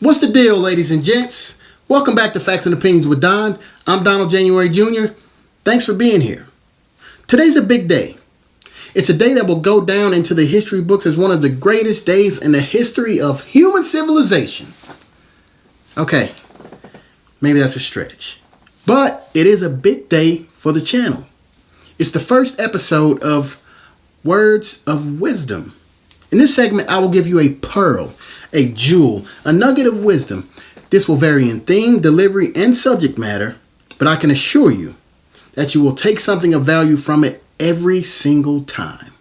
What's the deal, ladies and gents? Welcome back to Facts and Opinions with Don. I'm Donald January Jr. Thanks for being here. Today's a big day. It's a day that will go down into the history books as one of the greatest days in the history of human civilization. Okay, maybe that's a stretch. But it is a big day for the channel. It's the first episode of Words of Wisdom. In this segment, I will give you a pearl, a jewel, a nugget of wisdom. This will vary in theme, delivery, and subject matter, but I can assure you that you will take something of value from it every single time.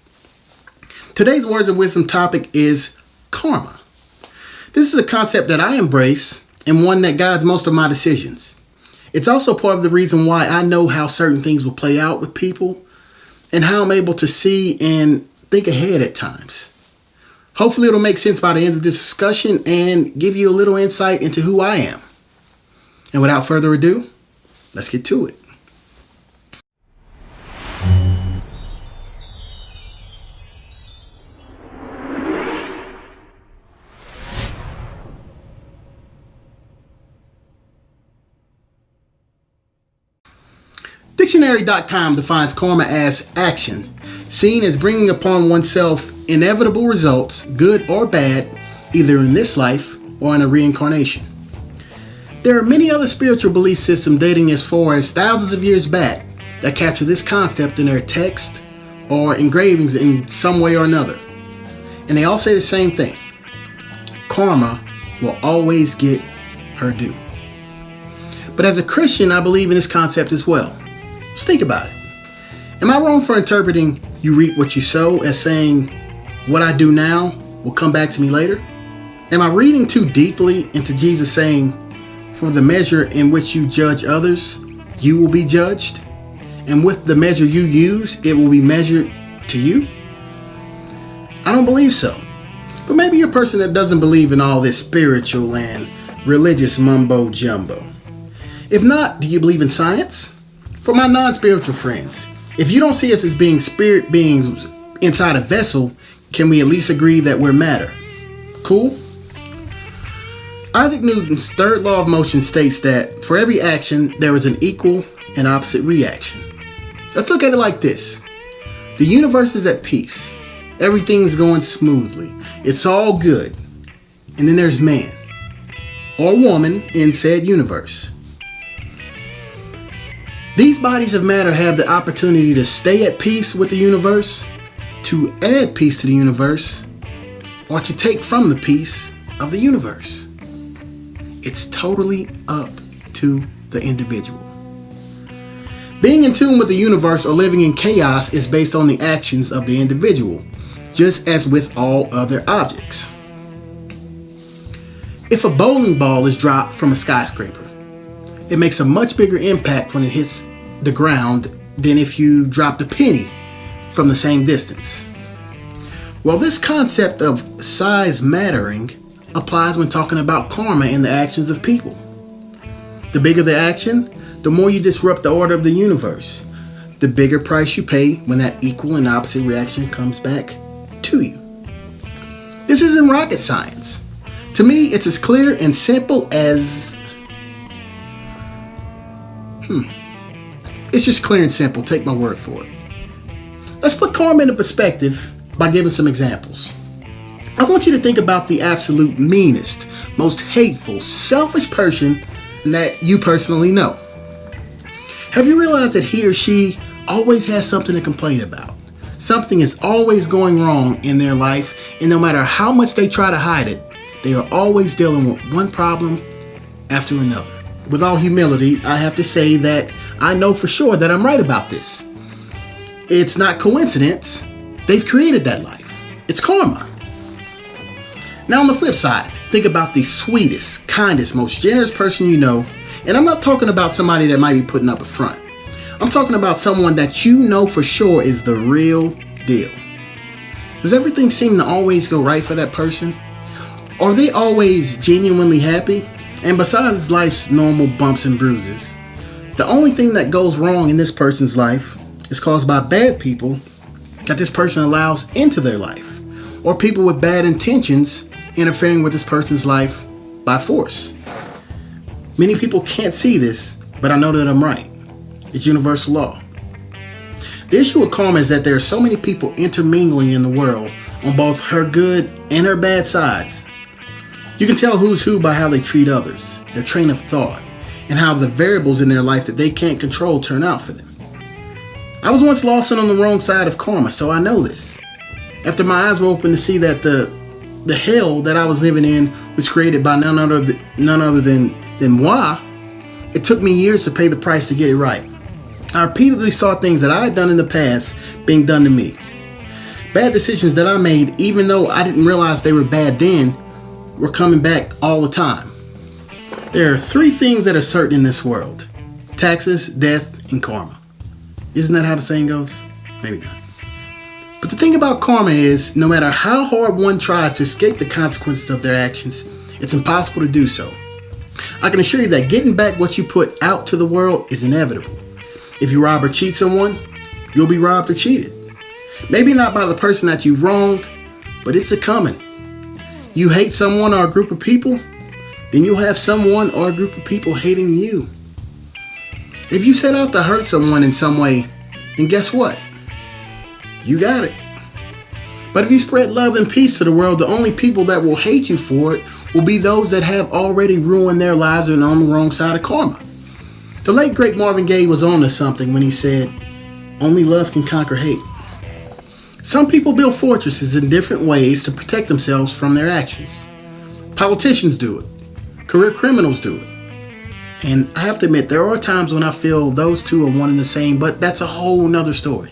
Today's Words of Wisdom topic is karma. This is a concept that I embrace and one that guides most of my decisions. It's also part of the reason why I know how certain things will play out with people and how I'm able to see and think ahead at times. Hopefully it'll make sense by the end of this discussion and give you a little insight into who I am. And without further ado, let's get to it. Dictionary.com defines karma as action, seen as bringing upon oneself inevitable results, good or bad, either in this life or in a reincarnation. There are many other spiritual belief systems dating as far as thousands of years back that capture this concept in their text or engravings in some way or another. And they all say the same thing. Karma will always get her due. But as a Christian, I believe in this concept as well. Just think about it. Am I wrong for interpreting you reap what you sow as saying what I do now will come back to me later? Am I reading too deeply into Jesus saying, for the measure in which you judge others, you will be judged, and with the measure you use, it will be measured to you? I don't believe so. But maybe you're a person that doesn't believe in all this spiritual and religious mumbo jumbo. If not, do you believe in science? For my non-spiritual friends, if you don't see us as being spirit beings inside a vessel, can we at least agree that we're matter? Cool? Isaac Newton's third law of motion states that for every action, there is an equal and opposite reaction. Let's look at it like this. The universe is at peace. Everything's going smoothly. It's all good. And then there's man or woman in said universe. These bodies of matter have the opportunity to stay at peace with the universe, to add peace to the universe, or to take from the peace of the universe. It's totally up to the individual. Being in tune with the universe or living in chaos is based on the actions of the individual, just as with all other objects. If a bowling ball is dropped from a skyscraper, it makes a much bigger impact when it hits the ground than if you dropped a penny from the same distance. Well, this concept of size mattering applies when talking about karma and the actions of people. The bigger the action, the more you disrupt the order of the universe, the bigger price you pay when that equal and opposite reaction comes back to you. This isn't rocket science. To me, it's as clear and simple as It's just clear and simple. Take my word for it. Let's put karma into perspective by giving some examples. I want you to think about the absolute meanest, most hateful, selfish person that you personally know. Have you realized that he or she always has something to complain about? Something is always going wrong in their life, and no matter how much they try to hide it, they are always dealing with one problem after another. With all humility, I have to say that I know for sure that I'm right about this. It's not coincidence. They've created that life. It's karma. Now on the flip side, think about the sweetest, kindest, most generous person you know. And I'm not talking about somebody that might be putting up a front. I'm talking about someone that you know for sure is the real deal. Does everything seem to always go right for that person? Are they always genuinely happy? And besides life's normal bumps and bruises, the only thing that goes wrong in this person's life is caused by bad people that this person allows into their life, or people with bad intentions interfering with this person's life by force. Many people can't see this, but I know that I'm right. It's universal law. The issue with karma is that there are so many people intermingling in the world on both her good and her bad sides. You can tell who's who by how they treat others, their train of thought, and how the variables in their life that they can't control turn out for them. I was once lost and on the wrong side of karma, so I know this. After my eyes were open to see that the hell that I was living in was created by none other than moi, it took me years to pay the price to get it right. I repeatedly saw things that I had done in the past being done to me. Bad decisions that I made, even though I didn't realize they were bad then, were coming back all the time. There are three things that are certain in this world: taxes, death, and karma. Isn't that how the saying goes? Maybe not. But the thing about karma is, no matter how hard one tries to escape the consequences of their actions, it's impossible to do so. I can assure you that getting back what you put out to the world is inevitable. If you rob or cheat someone, you'll be robbed or cheated. Maybe not by the person that you wronged, but it's a coming. You hate someone or a group of people, then you'll have someone or a group of people hating you. If you set out to hurt someone in some way, then guess what? You got it. But if you spread love and peace to the world, the only people that will hate you for it will be those that have already ruined their lives and are on the wrong side of karma. The late great Marvin Gaye was on to something when he said, "Only love can conquer hate." Some people build fortresses in different ways to protect themselves from their actions. Politicians do it. Career criminals do it. And I have to admit, there are times when I feel those two are one and the same, but that's a whole nother story.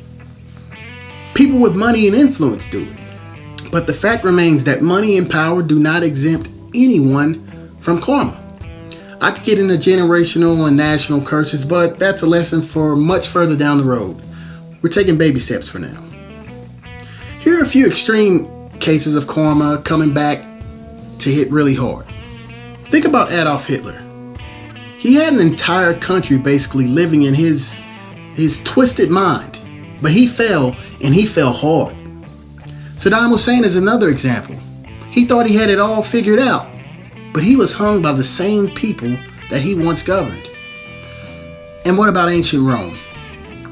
People with money and influence do it. But the fact remains that money and power do not exempt anyone from karma. I could get into generational and national curses, but that's a lesson for much further down the road. We're taking baby steps for now. Here are a few extreme cases of karma coming back to hit really hard. Think about Adolf Hitler. He had an entire country basically living in his twisted mind, but he fell, and he fell hard. Saddam Hussein is another example. He thought he had it all figured out, but he was hung by the same people that he once governed. And what about ancient Rome?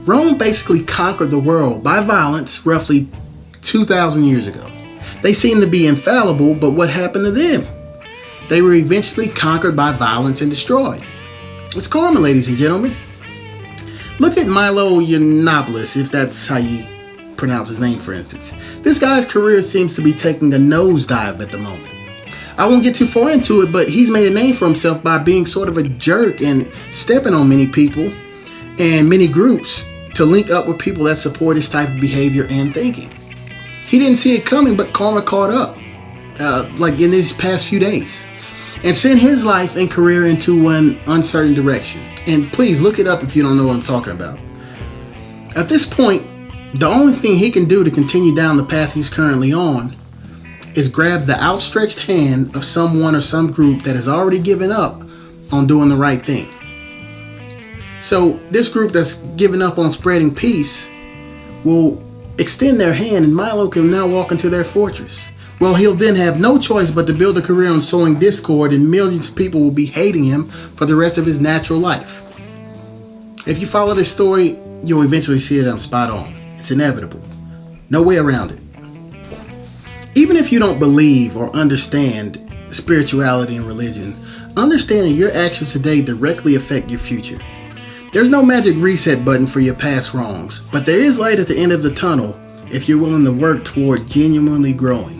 Rome basically conquered the world by violence roughly 2,000 years ago. They seemed to be infallible, but what happened to them? They were eventually conquered by violence and destroyed. It's karma, ladies and gentlemen. Look at Milo Yiannopoulos, if that's how you pronounce his name, for instance. This guy's career seems to be taking a nosedive at the moment. I won't get too far into it, but he's made a name for himself by being sort of a jerk and stepping on many people and many groups to link up with people that support his type of behavior and thinking. He didn't see it coming, but karma caught up, like in these past few days, and sent his life and career into an uncertain direction. And please look it up if you don't know what I'm talking about. At this point, the only thing he can do to continue down the path he's currently on is grab the outstretched hand of someone or some group that has already given up on doing the right thing. So this group that's given up on spreading peace will extend their hand, and Milo can now walk into their fortress. Well, he'll then have no choice but to build a career on sowing discord, and millions of people will be hating him for the rest of his natural life. If you follow this story, you'll eventually see that I'm spot on. It's inevitable. No way around it. Even if you don't believe or understand spirituality and religion, understand that your actions today directly affect your future. There's no magic reset button for your past wrongs, but there is light at the end of the tunnel if you're willing to work toward genuinely growing.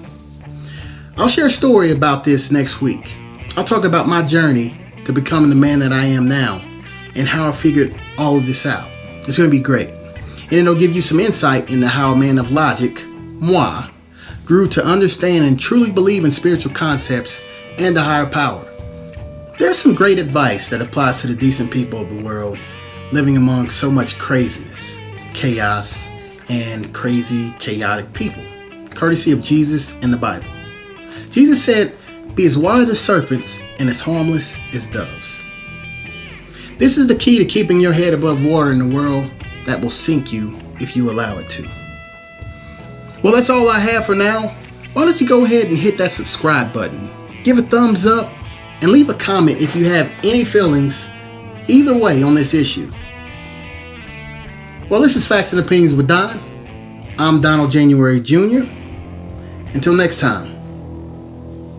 I'll share a story about this next week. I'll talk about my journey to becoming the man that I am now and how I figured all of this out. It's going to be great. And it'll give you some insight into how a man of logic, moi, grew to understand and truly believe in spiritual concepts and a higher power. There's some great advice that applies to the decent people of the world living among so much craziness, chaos, and crazy, chaotic people, courtesy of Jesus and the Bible. Jesus said, "Be as wise as serpents and as harmless as doves." This is the key to keeping your head above water in a world that will sink you if you allow it to. Well, that's all I have for now. Why don't you go ahead and hit that subscribe button, give a thumbs up, and leave a comment if you have any feelings either way on this issue. Well, this is Facts and Opinions with Don. I'm Donald January Jr. Until next time,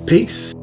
peace.